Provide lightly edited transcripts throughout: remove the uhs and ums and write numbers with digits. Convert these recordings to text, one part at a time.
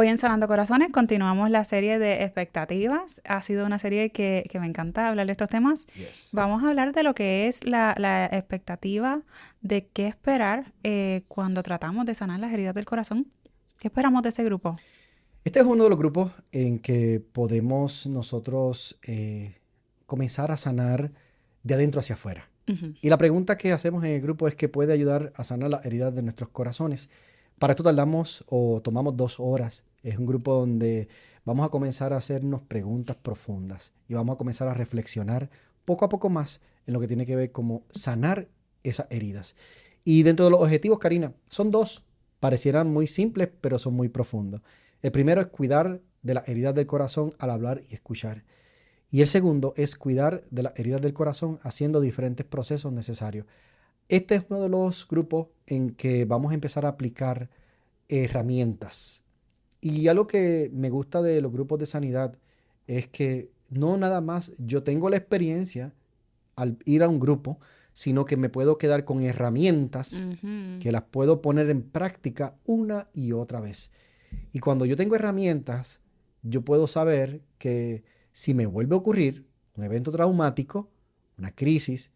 Hoy en Sanando Corazones continuamos la serie de expectativas. Ha sido una serie que me encanta hablar de estos temas. Yes. Vamos a hablar de lo que es la expectativa de qué esperar cuando tratamos de sanar las heridas del corazón. ¿Qué esperamos de ese grupo? Este es uno de los grupos en que podemos nosotros comenzar a sanar de adentro hacia afuera. Ujú. Y la pregunta que hacemos en el grupo es que puede ayudar a sanar las heridas de nuestros corazones. Para esto tardamos o tomamos 2 horas. Es un grupo donde vamos a comenzar a hacernos preguntas profundas y vamos a comenzar a reflexionar poco a poco más en lo que tiene que ver como sanar esas heridas. Y dentro de los objetivos, Karina, son dos. Parecieran muy simples, pero son muy profundos. El primero es cuidar de las heridas del corazón al hablar y escuchar. Y el segundo es cuidar de las heridas del corazón haciendo diferentes procesos necesarios. Este es uno de los grupos en que vamos a empezar a aplicar herramientas. Y algo que me gusta de los grupos de sanidad es que no nada más yo tengo la experiencia al ir a un grupo, sino que me puedo quedar con herramientas Ujú. que las puedo poner en práctica una y otra vez. Y cuando yo tengo herramientas, yo puedo saber que si me vuelve a ocurrir un evento traumático, una crisis,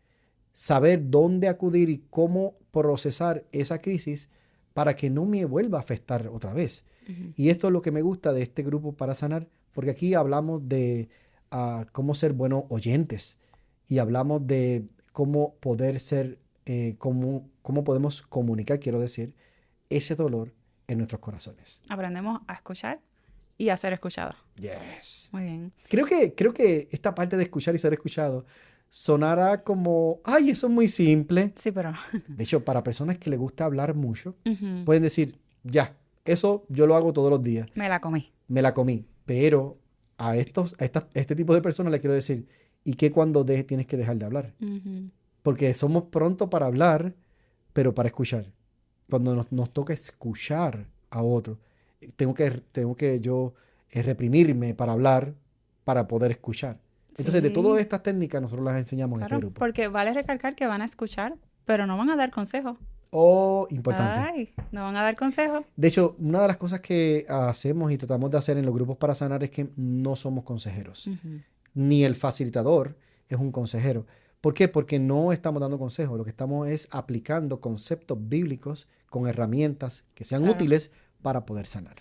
saber dónde acudir y cómo procesar esa crisis para que no me vuelva a afectar otra vez. Ujú. Y esto es lo que me gusta de este grupo para sanar, porque aquí hablamos de cómo ser buenos oyentes y hablamos de cómo poder ser, cómo podemos comunicar, quiero decir, ese dolor en nuestros corazones. Aprendemos a escuchar y a ser escuchados. Yes. Muy bien. Creo que esta parte de escuchar y ser escuchado sonará como, ay, eso es muy simple. Sí, pero De hecho, para personas que les gusta hablar mucho, ujú, pueden decir, ya, eso yo lo hago todos los días, me la comí. me la comí. Pero a este tipo de personas les quiero decir, ¿y qué cuando tienes que dejar de hablar? Ujú. Porque somos pronto para hablar, pero para escuchar. Cuando nos toca escuchar a otro, tengo que yo reprimirme para hablar, para poder escuchar. Entonces, de todas Sí, estas técnicas, nosotros las enseñamos en este claro, grupo. porque vale recalcar que van a escuchar, pero no van a dar consejos. Oh, importante. Ay, no van a dar consejos. De hecho, una de las cosas que hacemos y tratamos de hacer en los grupos para sanar es que no somos consejeros. Ujú. Ni el facilitador es un consejero. ¿Por qué? Porque no estamos dando consejos. Lo que estamos es aplicando conceptos bíblicos con herramientas que sean Claro. útiles para poder sanar.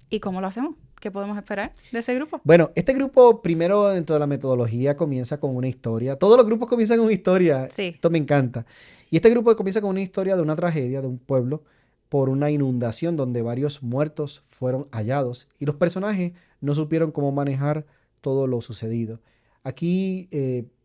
¿Y cómo lo hacemos? ¿Qué podemos esperar de ese grupo? Bueno, este grupo primero dentro de la metodología comienza con una historia. Todos los grupos comienzan con una historia. Sí. Esto me encanta. Y este grupo comienza con una historia de una tragedia de un pueblo por una inundación donde varios muertos fueron hallados y los personajes no supieron cómo manejar todo lo sucedido. Aquí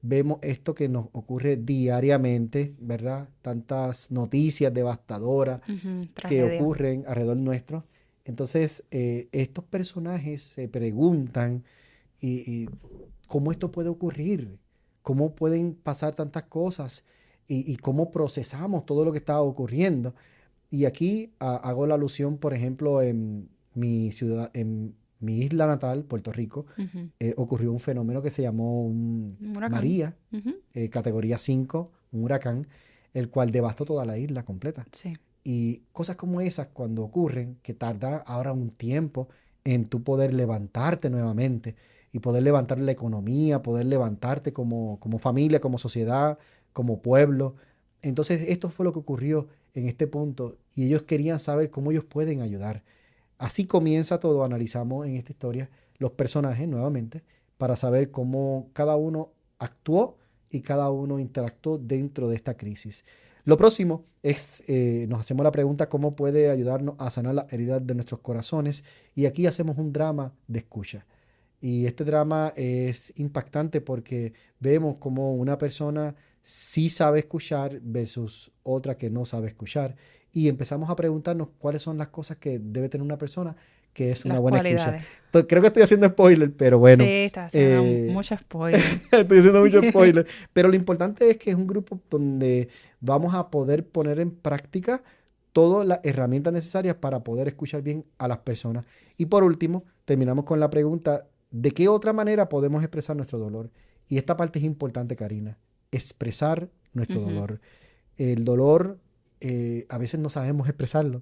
vemos esto que nos ocurre diariamente, ¿verdad? Tantas noticias devastadoras Ujú. que Tragedia. ocurren alrededor nuestro. Entonces, estos personajes se preguntan y cómo esto puede ocurrir, cómo pueden pasar tantas cosas y cómo procesamos todo lo que está ocurriendo. Y aquí hago la alusión, por ejemplo, en mi ciudad, en mi isla natal, Puerto Rico, Ujú. ocurrió un fenómeno que se llamó un Un huracán. María, Ujú. categoría 5, un huracán, el cual devastó toda la isla completa. Sí. Y cosas como esas, cuando ocurren, que tarda ahora un tiempo en tú poder levantarte nuevamente y poder levantar la economía, poder levantarte como familia, como sociedad, como pueblo. Entonces, esto fue lo que ocurrió en este punto y ellos querían saber cómo ellos pueden ayudar. Así comienza todo, analizamos en esta historia los personajes nuevamente para saber cómo cada uno actuó y cada uno interactuó dentro de esta crisis. Lo próximo es, nos hacemos la pregunta cómo puede ayudarnos a sanar la herida de nuestros corazones y aquí hacemos un drama de escucha. Y este drama es impactante porque vemos como una persona sí sabe escuchar versus otra que no sabe escuchar. Y empezamos a preguntarnos cuáles son las cosas que debe tener una persona que es una Las buena escucha. cualidades. Creo que estoy haciendo spoiler, pero Sí, bueno, está haciendo eh, mucho spoiler. estoy haciendo mucho spoiler. Pero lo importante es que es un grupo donde vamos a poder poner en práctica todas las herramientas necesarias para poder escuchar bien a las personas. Y por último, terminamos con la pregunta, ¿de qué otra manera podemos expresar nuestro dolor? Y esta parte es importante, Karina, expresar nuestro Ujú. dolor. El dolor a veces no sabemos expresarlo.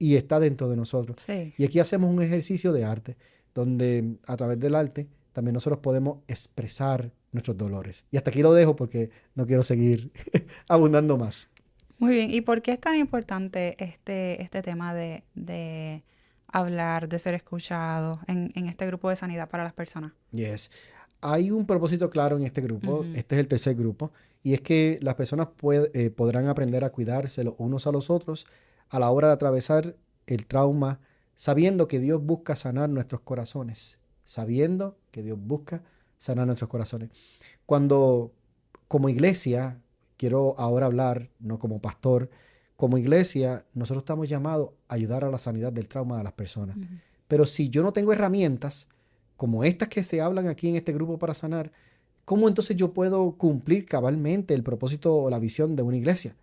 y está dentro de nosotros. Sí. Y aquí hacemos un ejercicio de arte, donde a través del arte también nosotros podemos expresar nuestros dolores. Y hasta aquí lo dejo porque no quiero seguir abundando más. Muy bien. ¿Y por qué es tan importante este tema de hablar, de ser escuchado en este grupo de sanidad para las personas? Yes. Hay un propósito claro en este grupo, Ujú. este es el tercer grupo, y es que las personas podrán aprender a cuidarse los unos a los otros a la hora de atravesar el trauma, sabiendo que Dios busca sanar nuestros corazones, sabiendo que Dios busca sanar nuestros corazones. Cuando, como iglesia, quiero ahora hablar, no como pastor, como iglesia, nosotros estamos llamados a ayudar a la sanidad del trauma de las personas. Ujú. Pero si yo no tengo herramientas, como estas que se hablan aquí en este grupo para sanar, ¿cómo entonces yo puedo cumplir cabalmente el propósito o la visión de una iglesia?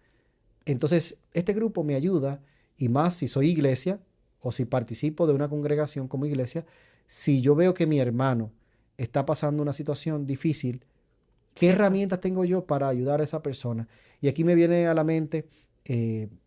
Entonces, este grupo me ayuda, y más si soy iglesia o si participo de una congregación como iglesia, si yo veo que mi hermano está pasando una situación difícil, ¿qué Cierto. herramientas tengo yo para ayudar a esa persona? Y aquí me viene a la mente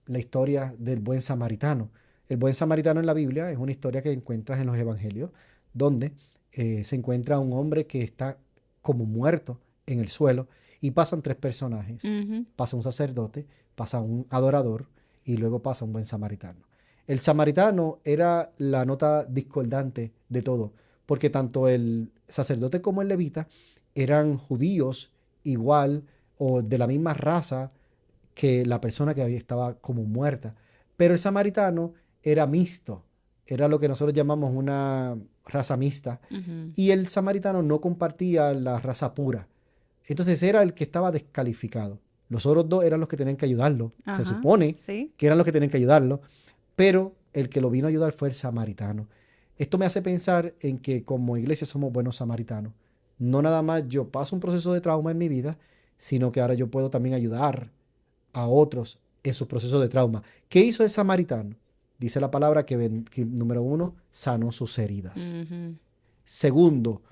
la historia del buen samaritano. El buen samaritano en la Biblia es una historia que encuentras en los evangelios, donde se encuentra un hombre que está como muerto en el suelo y pasan tres personajes. Ujú. Pasa un sacerdote, pasa un adorador y luego pasa un buen samaritano. El samaritano era la nota discordante de todo, porque tanto el sacerdote como el levita eran judíos igual o de la misma raza que la persona que estaba como muerta. Pero el samaritano era mixto, era lo que nosotros llamamos una raza mixta. Ujú. Y el samaritano no compartía la raza pura. Entonces era el que estaba descalificado. Los otros dos eran los que tenían que ayudarlo. Se Ajá. supone Sí. que eran los que tenían que ayudarlo, pero el que lo vino a ayudar fue el samaritano. Esto me hace pensar en que como iglesia somos buenos samaritanos. No nada más yo paso un proceso de trauma en mi vida, sino que ahora yo puedo también ayudar a otros en sus procesos de trauma. ¿Qué hizo el samaritano? Dice la palabra que número uno, sanó sus heridas. Ujú. Segundo,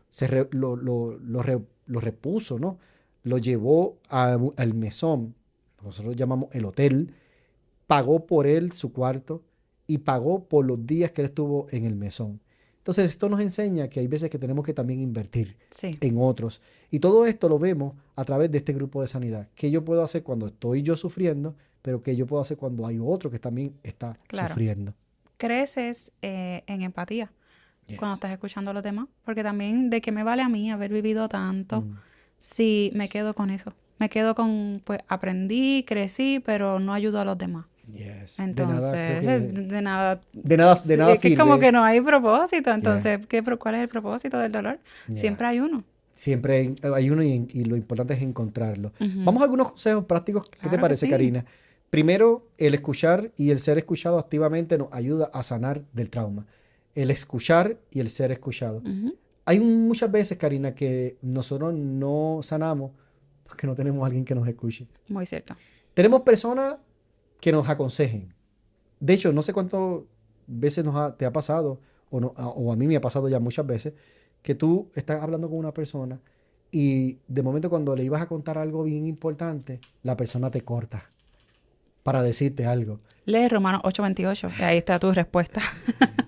lo repuso, ¿no? Lo llevó al mesón, nosotros llamamos el hotel, pagó por él su cuarto y pagó por los días que él estuvo en el mesón. Entonces, esto nos enseña que hay veces que tenemos que también invertir Sí. en otros. Y todo esto lo vemos a través de este grupo de sanidad. ¿Qué yo puedo hacer cuando estoy yo sufriendo, pero qué yo puedo hacer cuando hay otro que también está Claro. sufriendo? Creces en empatía cuando Yes. estás escuchando a los demás, porque también de qué me vale a mí haber vivido tanto Mm, si me quedo con eso. Me quedo con, pues aprendí, crecí, pero no ayudo a los demás. yes. De nada, creo Entonces, que de nada, de sí, nada es que es como sirve. que no hay propósito. Yeah, Entonces, ¿cuál es el propósito del dolor? yeah. Siempre hay uno. Siempre hay uno y lo importante es encontrarlo. Ujú. Vamos a algunos consejos prácticos. ¿Qué te Claro que parece, sí. Karina? Primero, el escuchar y el ser escuchado activamente nos ayuda a sanar del trauma. El escuchar y el ser escuchado. Ujú. Hay muchas veces, Karina, que nosotros no sanamos porque no tenemos a alguien que nos escuche. Muy cierto. Tenemos personas que nos aconsejen. De hecho, no sé cuántas veces te ha pasado, o a mí me ha pasado ya muchas veces, que tú estás hablando con una persona y de momento cuando le ibas a contar algo bien importante, la persona te corta para decirte algo. Lee Romanos 8:28 y ahí está tu respuesta.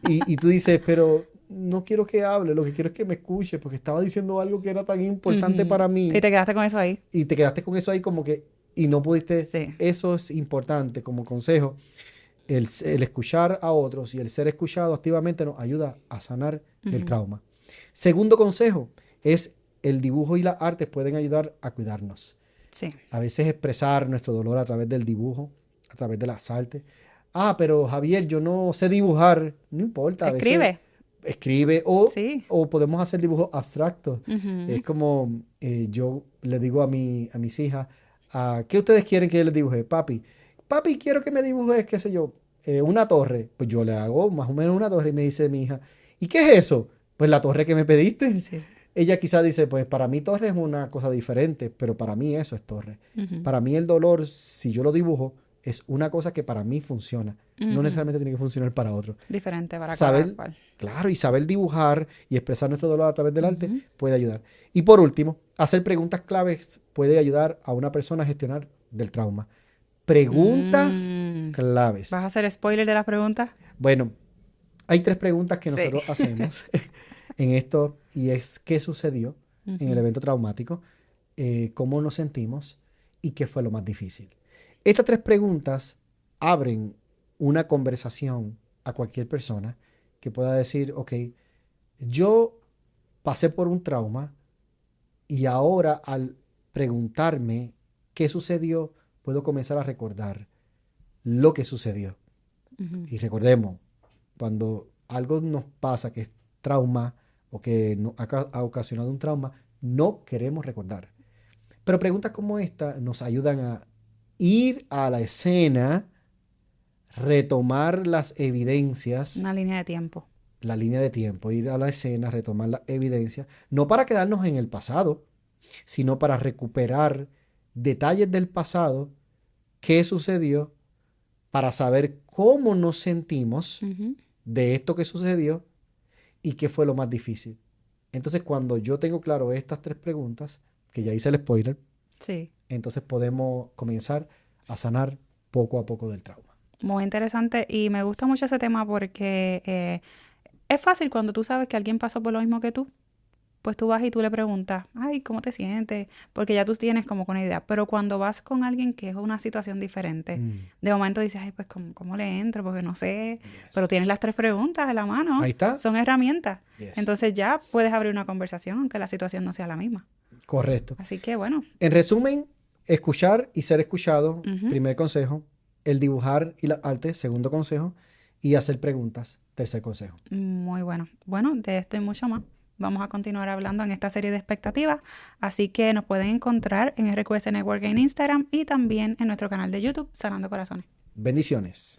Y tú dices, pero no quiero que hable, lo que quiero es que me escuche, porque estaba diciendo algo que era tan importante Ujú. para Y mí te quedaste con eso ahí. y te quedaste con eso ahí como que, y no pudiste, Sí. eso es importante como consejo. El escuchar a otros y el ser escuchado activamente nos ayuda a sanar del Ujú. trauma. Segundo consejo es el dibujo y las artes pueden ayudar a cuidarnos. Sí. A veces expresar nuestro dolor a través del dibujo, a través de las artes. Ah, pero Javier, yo no sé dibujar. No importa, a veces Escribe. escribe Sí. o podemos hacer dibujos abstractos. Es Ujú. como yo le digo a mis hijas, ¿qué ustedes quieren que yo les dibuje? Papi, quiero que me dibujes, qué sé yo, una torre. Pues yo le hago más o menos una torre y me dice mi hija, ¿y qué es eso? Pues la torre que me pediste. Sí. Ella quizá dice, pues para mí torre es una cosa diferente, pero para mí eso es torre. Ujú. Para mí el dolor, si yo lo dibujo, es una cosa que para mí funciona. No Ujú. necesariamente tiene que funcionar para otro. Diferente para cada Saber, cual. claro, y saber dibujar y expresar nuestro dolor a través del arte Ujú. puede ayudar. Y por último, hacer preguntas claves puede ayudar a una persona a gestionar del trauma. Preguntas Mm. claves. ¿Vas a hacer spoiler de las preguntas? Bueno, hay 3 preguntas que Sí. nosotros hacemos en esto y es ¿qué sucedió en el Ujú. evento traumático? ¿Cómo nos sentimos? ¿Y qué fue lo más difícil? Estas 3 preguntas abren una conversación a cualquier persona que pueda decir, ok, yo pasé por un trauma y ahora al preguntarme qué sucedió, puedo comenzar a recordar lo que sucedió. Ujú. Y recordemos, cuando algo nos pasa que es trauma o que ha ocasionado un trauma, no queremos recordar. Pero preguntas como esta nos ayudan a ir a la escena, retomar las evidencias, Una línea de tiempo. la línea de tiempo, ir a la escena, retomar las evidencias, no para quedarnos en el pasado, sino para recuperar detalles del pasado, qué sucedió, para saber cómo nos sentimos Ujú. de esto que sucedió y qué fue lo más difícil. Entonces, cuando yo tengo claro estas 3 preguntas, que ya hice el spoiler, Sí. entonces podemos comenzar a sanar poco a poco del trauma. Muy interesante y me gusta mucho ese tema porque es fácil cuando tú sabes que alguien pasó por lo mismo que tú. Pues tú vas y tú le preguntas, ay, ¿cómo te sientes? Porque ya tú tienes como que una idea. Pero cuando vas con alguien que es una situación diferente, Mm, de momento dices, ay, pues, ¿cómo le entro? Porque no sé. Pero yes. tienes las 3 preguntas en la mano. Ahí está. Son herramientas. Yes. Entonces ya puedes abrir una conversación, aunque la situación no sea la misma. Correcto. Así que bueno. En resumen, escuchar y ser escuchado, Ujú. primer consejo. El dibujar y la arte, segundo consejo. Y hacer preguntas, tercer consejo. Muy bueno. Bueno, de esto y mucho más. Vamos a continuar hablando en esta serie de expectativas. Así que nos pueden encontrar en RQS Network en Instagram y también en nuestro canal de YouTube, Sanando Corazones. Bendiciones.